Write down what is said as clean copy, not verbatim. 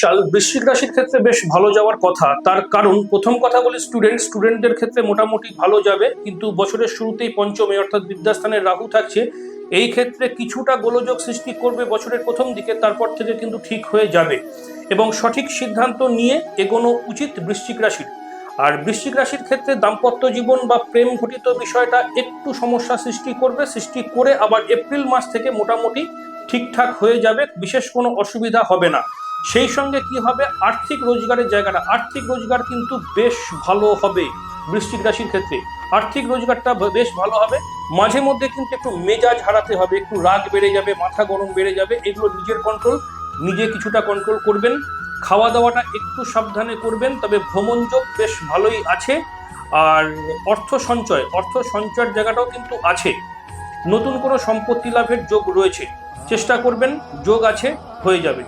সাল বৃশ্চিক রাশির ক্ষেত্রে বেশ ভালো যাওয়ার কথা। তার কারণ, প্রথম কথা বলি, স্টুডেন্টদের ক্ষেত্রে মোটামুটি ভালো যাবে, কিন্তু বছরের শুরুতেই পঞ্চমে অর্থাৎ বিদ্যাস্থানে রাহু থাকছে। এই ক্ষেত্রে কিছুটা গোলযোগ সৃষ্টি করবে বছরের প্রথম দিকে, তারপর থেকে কিন্তু ঠিক হয়ে যাবে এবং সঠিক সিদ্ধান্ত নিয়ে এগোনো উচিত বৃশ্চিক রাশির। আর বৃশ্চিক রাশির ক্ষেত্রে দাম্পত্য জীবন বা প্রেম ঘটিত বিষয়টা একটু সমস্যা সৃষ্টি করে আবার এপ্রিল মাস থেকে মোটামুটি ঠিকঠাক হয়ে যাবে, বিশেষ কোনো অসুবিধা হবে না। সেই সঙ্গে কি হবে, আর্থিক রোজগার কিন্তু বেশ ভালো হবে বৃশ্চিক রাশির ক্ষেত্রে। আর্থিক রোজগারটা বেশ ভালো হবে। মাঝে মধ্যে কিন্তু একটু মেজাজ হারাতে হবে, একটু রাগ বেড়ে যাবে, মাথা গরম বেড়ে যাবে, এগুলো নিজে কিছুটা কন্ট্রোল করবেন। খাওয়া দাওয়াটা একটু সাবধানে করবেন, তবে ভ্রমণ যোগ বেশ ভালোই আছে। আর অর্থ সঞ্চয়ের জায়গাটাও কিন্তু আছে। নতুন কোনো সম্পত্তি লাভের যোগ রয়েছে, চেষ্টা করবেন, যোগ আছে, হয়ে যাবে।